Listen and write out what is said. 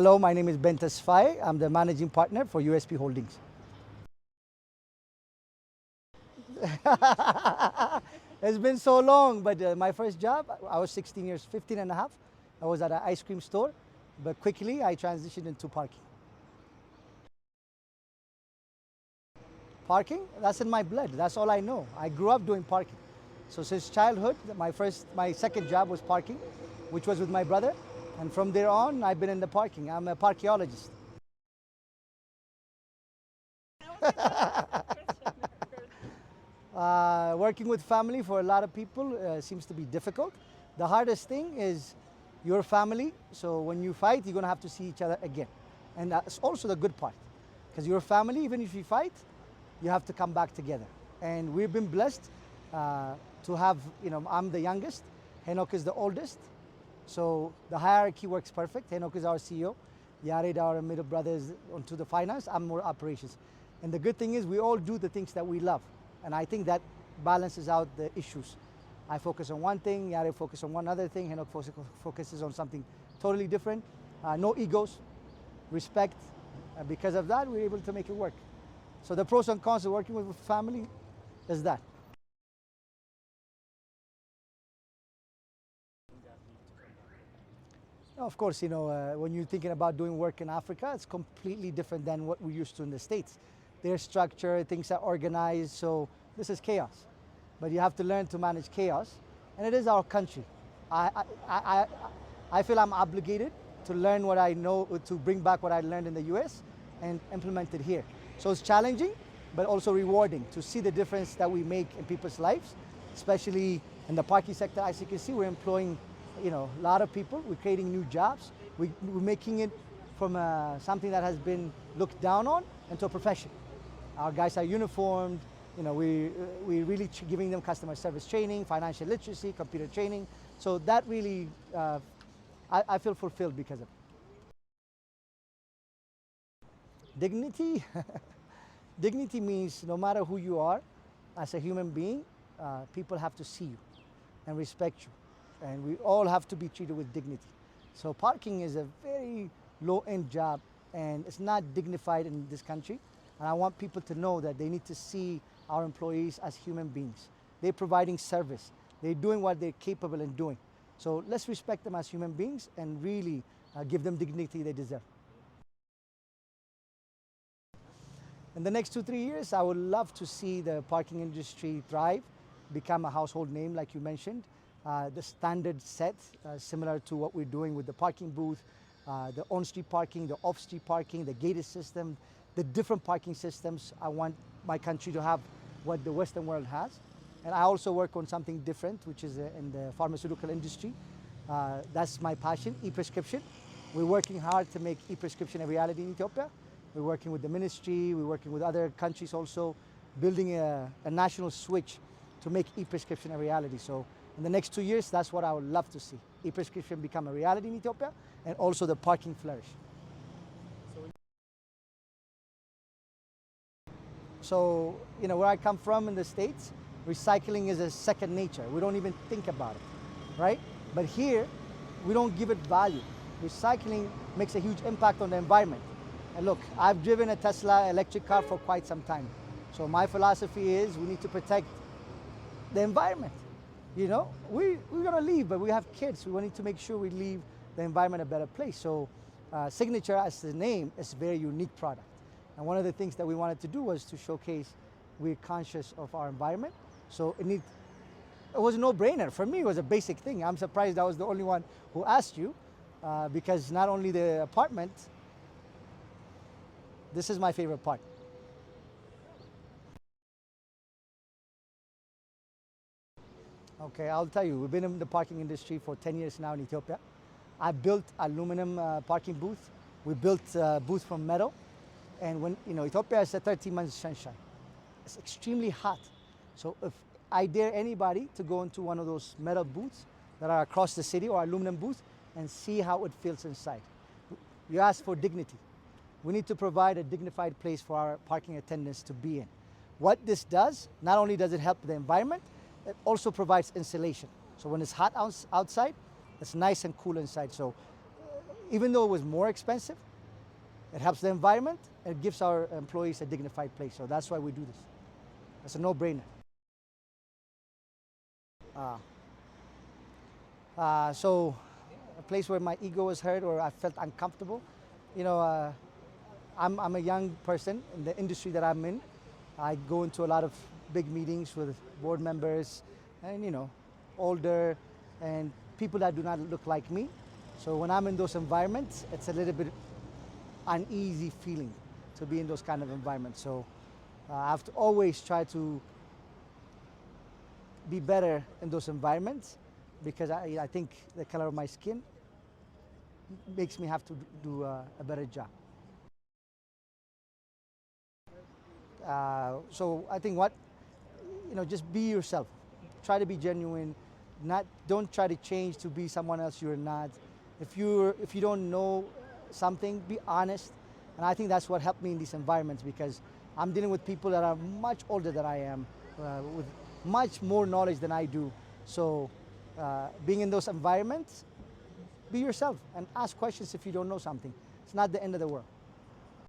Hello, my name is Tesfaye. I'm the managing partner for USP Holdings. It's been so long, but my first job, I was 16 years, 15 and a half. I was at an ice cream store, but quickly I transitioned into parking. Parking, that's in my blood. That's all I know. I grew up doing parking. So since childhood, my second job was parking, which was with my brother. And from there on, I've been in the parking. I'm a parkiologist. Working with family for a lot of people seems to be difficult. The hardest thing is your family. So when you fight, you're going to have to see each other again. And that's also the good part. Because your family, even if you fight, you have to come back together. And we've been blessed to have, I'm the youngest. Henok is the oldest. So the hierarchy works perfect. Henok is our CEO. Yared, our middle brother, is onto the finance. I'm more operations. And the good thing is we all do the things that we love. And I think that balances out the issues. I focus on one thing, Yared focuses on one other thing, Henok focuses on something totally different. No egos, respect. Because of that, we're able to make it work. So the pros and cons of working with family is that. Of course, when you're thinking about doing work in Africa, it's completely different than what we're used to in the States. Their structure, things are organized, so this is chaos. But you have to learn to manage chaos, and it is our country. I feel I'm obligated to learn what I know, to bring back what I learned in the US and implement it here. So it's challenging, but also rewarding to see the difference that we make in people's lives, especially in the parking sector. As you can see, we're employing a lot of people. We're creating new jobs. We're making it from something that has been looked down on into a profession. Our guys are uniformed. We're really giving them customer service training, financial literacy, computer training. So that really, I feel fulfilled because of it. Dignity? Dignity means no matter who you are, as a human being, people have to see you and respect you. And we all have to be treated with dignity. So parking is a very low-end job, and it's not dignified in this country. And I want people to know that they need to see our employees as human beings. They're providing service. They're doing what they're capable in doing. So let's respect them as human beings and really give them dignity they deserve. In the next 2-3 years, I would love to see the parking industry thrive, become a household name like you mentioned. The standard set, similar to what we're doing with the parking booth, the on-street parking, the off-street parking, the gated system, the different parking systems. I want my country to have what the Western world has. And I also work on something different, which is in the pharmaceutical industry. That's my passion, e-prescription. We're working hard to make e-prescription a reality in Ethiopia. We're working with the ministry, we're working with other countries also, building a national switch to make e-prescription a reality. So in the next 2 years, that's what I would love to see. E-prescription become a reality in Ethiopia, and also the parking flourish. So, where I come from in the States, recycling is a second nature. We don't even think about it, right? But here, we don't give it value. Recycling makes a huge impact on the environment. And look, I've driven a Tesla electric car for quite some time. So my philosophy is we need to protect the environment. We're going to leave, but we have kids. We need to make sure we leave the environment a better place. So Signature, as the name, is a very unique product. And one of the things that we wanted to do was to showcase we're conscious of our environment. So it was a no-brainer. For me, it was a basic thing. I'm surprised I was the only one who asked you, because not only the apartment, this is my favorite part. Okay, I'll tell you, we've been in the parking industry for 10 years now in Ethiopia. I built aluminum parking booth. We built a booth from metal. And when, Ethiopia is a 13 months sunshine. It's extremely hot. So if I dare anybody to go into one of those metal booths that are across the city or aluminum booth and see how it feels inside. You ask for dignity. We need to provide a dignified place for our parking attendants to be in. What this does, not only does it help the environment, it also provides insulation. So when it's hot outside, it's nice and cool inside. So, even though it was more expensive, it helps the environment, and it gives our employees a dignified place. So that's why we do this. It's a no-brainer. So a place where my ego was hurt or I felt uncomfortable, you know, I'm a young person in the industry that I'm in. I go into a lot of big meetings with board members and, you know, older and people that do not look like me. So when I'm in those environments, it's a little bit uneasy feeling to be in those kind of environments. So I have to always try to be better in those environments because I think the color of my skin makes me have to do a better job. So I think just be yourself. Try to be genuine. Don't try to change to be someone else you're not. If you don't know something, be honest. And I think that's what helped me in these environments because I'm dealing with people that are much older than I am, with much more knowledge than I do. So being in those environments, be yourself and ask questions if you don't know something. It's not the end of the world.